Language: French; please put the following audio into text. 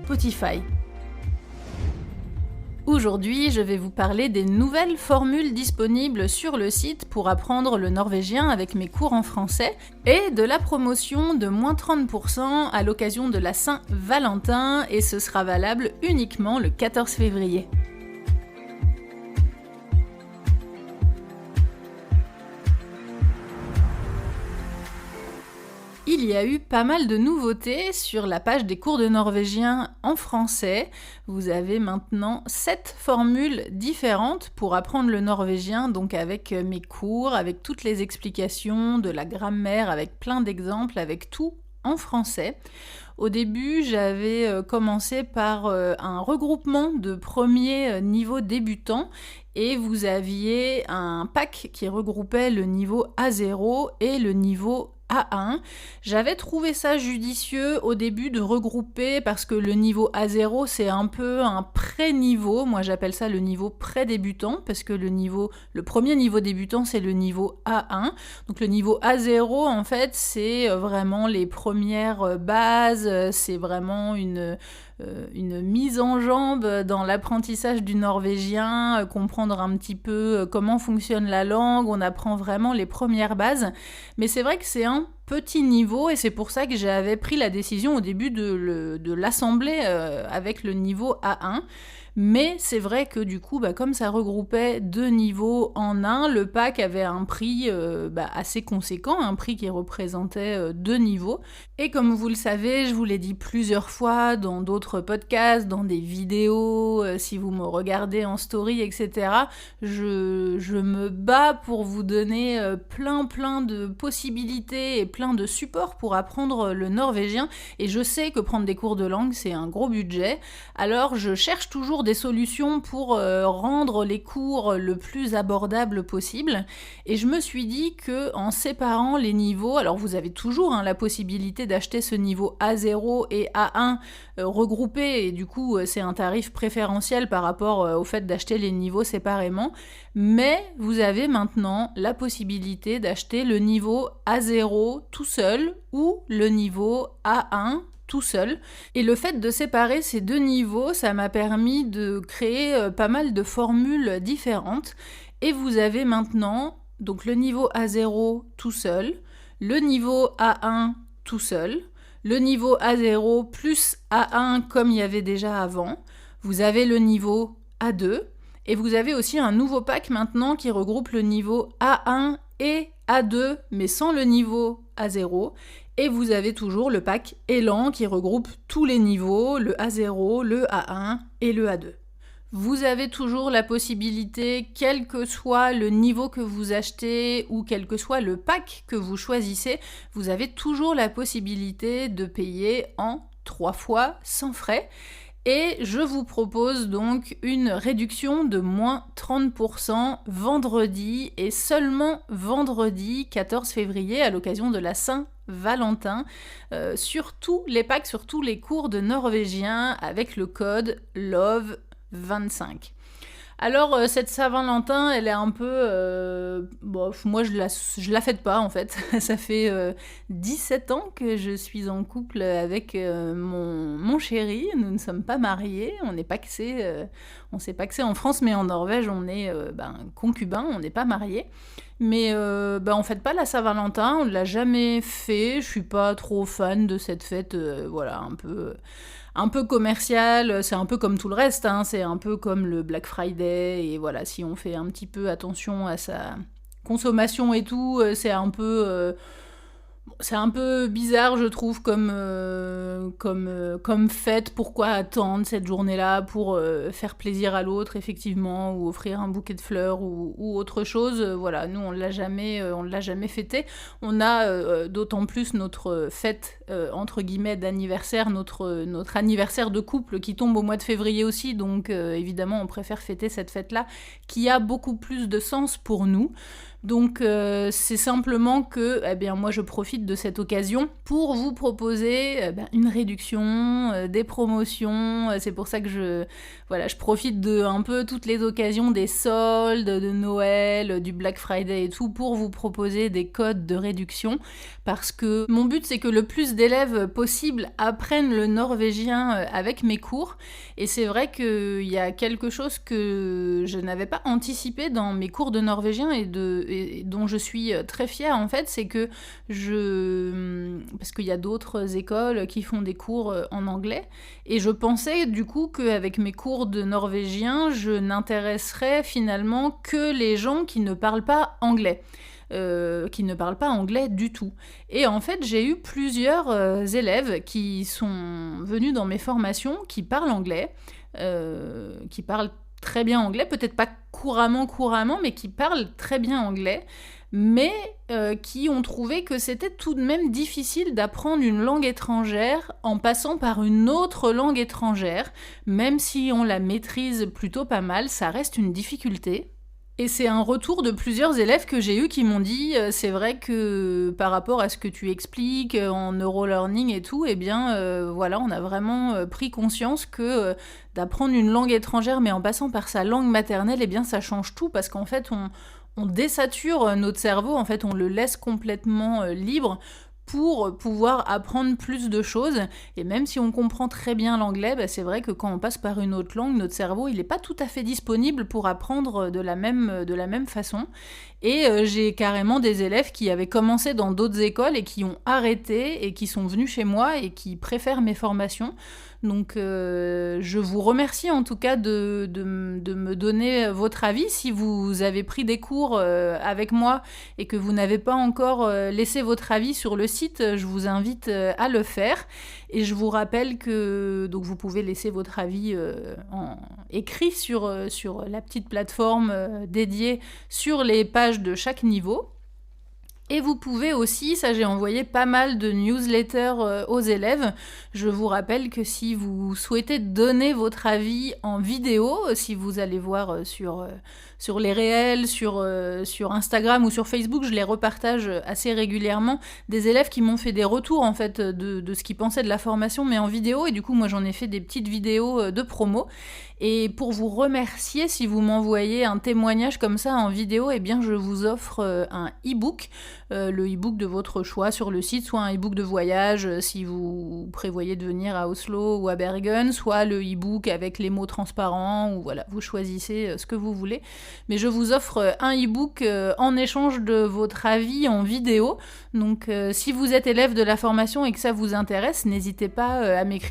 Spotify. Aujourd'hui, je vais vous parler des nouvelles formules disponibles sur le site pour apprendre le norvégien avec mes cours en français et de la promotion de moins 30% à l'occasion de la Saint-Valentin et ce sera valable uniquement le 14 février. Il y a eu pas mal de nouveautés sur la page des cours de norvégien en français. Vous avez maintenant 7 formules différentes pour apprendre le norvégien, donc avec mes cours, avec toutes les explications, de la grammaire, avec plein d'exemples, avec tout en français. Au début, j'avais commencé par un regroupement de premier niveau débutant et vous aviez un pack qui regroupait le niveau A0 et le niveau A1. J'avais trouvé ça judicieux au début de regrouper parce que le niveau A0 c'est un peu un pré-niveau, moi j'appelle ça le niveau pré-débutant parce que le premier niveau débutant c'est le niveau A1. Donc le niveau A0 en fait c'est vraiment les premières bases, c'est vraiment une mise en jambe dans l'apprentissage du norvégien, comprendre un petit peu comment fonctionne la langue, on apprend vraiment les premières bases, mais c'est vrai que c'est un petit niveau et c'est pour ça que j'avais pris la décision au début de l'assembler avec le niveau A1. Mais c'est vrai que du coup, comme ça regroupait 2 niveaux en un, le pack avait un prix assez conséquent, un prix qui représentait 2 niveaux. Et comme vous le savez, je vous l'ai dit plusieurs fois dans d'autres podcasts, dans des vidéos, si vous me regardez en story, etc., je me bats pour vous donner plein de possibilités et plein de supports pour apprendre le norvégien. Et je sais que prendre des cours de langue, c'est un gros budget. Alors je cherche toujours des solutions pour rendre les cours le plus abordables possible. Et je me suis dit que en séparant les niveaux, alors vous avez toujours la possibilité d'acheter ce niveau A0 et A1 regroupés, et du coup c'est un tarif préférentiel par rapport au fait d'acheter les niveaux séparément, mais vous avez maintenant la possibilité d'acheter le niveau A0 tout seul ou le niveau A1 tout seul. Et le fait de séparer ces 2 niveaux, ça m'a permis de créer pas mal de formules différentes. Et vous avez maintenant donc le niveau A0 tout seul, le niveau A1 tout seul, le niveau A0 plus A1 comme il y avait déjà avant. Vous avez le niveau A2 et vous avez aussi un nouveau pack maintenant qui regroupe le niveau A1 et A2 mais sans le niveau A0. Et vous avez toujours le pack Élan qui regroupe tous les niveaux, le A0, le A1 et le A2. Vous avez toujours la possibilité, quel que soit le niveau que vous achetez ou quel que soit le pack que vous choisissez, vous avez toujours la possibilité de payer en 3 fois sans frais. Et je vous propose donc une réduction de moins 30% vendredi et seulement vendredi 14 février à l'occasion de la Saint-Valentin sur tous les packs, sur tous les cours de norvégien avec le code LOVE25. Alors cette Saint-Valentin, elle est un peu... moi je la fête pas en fait. Ça fait 17 ans que je suis en couple avec mon chéri. Nous ne sommes pas mariés, on n'est pacsés. On s'est pacsés en France, mais en Norvège on est concubins, on n'est pas mariés. Mais on fête pas la Saint-Valentin, on ne l'a jamais fait. Je suis pas trop fan de cette fête, un peu commercial, c'est un peu comme tout le reste, c'est un peu comme le Black Friday, et voilà, si on fait un petit peu attention à sa consommation et tout, c'est un peu bizarre, je trouve, comme fête. Pourquoi attendre cette journée-là pour faire plaisir à l'autre, effectivement, ou offrir un bouquet de fleurs ou autre chose. Voilà, nous, on l'a jamais fêté. On a d'autant plus notre fête, entre guillemets, d'anniversaire, notre anniversaire de couple qui tombe au mois de février aussi. Donc, évidemment, on préfère fêter cette fête-là qui a beaucoup plus de sens pour nous. Donc c'est simplement que moi je profite de cette occasion pour vous proposer une réduction, des promotions. C'est pour ça que je profite de un peu toutes les occasions des soldes, de Noël, du Black Friday et tout, pour vous proposer des codes de réduction, parce que mon but c'est que le plus d'élèves possible apprennent le norvégien avec mes cours. Et c'est vrai qu'il y a quelque chose que je n'avais pas anticipé dans mes cours de norvégien et dont je suis très fière en fait, c'est que parce qu'il y a d'autres écoles qui font des cours en anglais, et je pensais du coup qu'avec mes cours de norvégien, je n'intéresserais finalement que les gens qui ne parlent pas anglais. Qui ne parlent pas anglais du tout. Et en fait, j'ai eu plusieurs élèves qui sont venus dans mes formations, qui parlent anglais, qui parlent très bien anglais, peut-être pas couramment, mais qui parlent très bien anglais, mais qui ont trouvé que c'était tout de même difficile d'apprendre une langue étrangère en passant par une autre langue étrangère. Même si on la maîtrise plutôt pas mal, ça reste une difficulté. Et c'est un retour de plusieurs élèves que j'ai eu qui m'ont dit c'est vrai que par rapport à ce que tu expliques en neurolearning et tout, on a vraiment pris conscience que d'apprendre une langue étrangère mais en passant par sa langue maternelle, ça change tout, parce qu'en fait on désature notre cerveau, en fait on le laisse complètement libre pour pouvoir apprendre plus de choses. Et même si on comprend très bien l'anglais, c'est vrai que quand on passe par une autre langue, notre cerveau il n'est pas tout à fait disponible pour apprendre de la même façon. Et j'ai carrément des élèves qui avaient commencé dans d'autres écoles et qui ont arrêté et qui sont venus chez moi et qui préfèrent mes formations. Donc je vous remercie en tout cas de me donner votre avis. Si vous avez pris des cours avec moi et que vous n'avez pas encore laissé votre avis sur le site, je vous invite à le faire. Et je vous rappelle que donc, vous pouvez laisser votre avis en écrit sur la petite plateforme dédiée sur les pages de chaque niveau. Et vous pouvez aussi, ça j'ai envoyé pas mal de newsletters aux élèves. Je vous rappelle que si vous souhaitez donner votre avis en vidéo, si vous allez voir sur les réels, sur Instagram ou sur Facebook, je les repartage assez régulièrement, des élèves qui m'ont fait des retours en fait de ce qu'ils pensaient de la formation, mais en vidéo, et du coup moi j'en ai fait des petites vidéos de promo. Et pour vous remercier, si vous m'envoyez un témoignage comme ça en vidéo, je vous offre un e-book, le e-book de votre choix sur le site, soit un e-book de voyage si vous prévoyez de venir à Oslo ou à Bergen, soit le e-book avec les mots transparents, ou voilà, vous choisissez ce que vous voulez. Mais je vous offre un e-book en échange de votre avis en vidéo. Donc si vous êtes élève de la formation et que ça vous intéresse, n'hésitez pas à m'écrire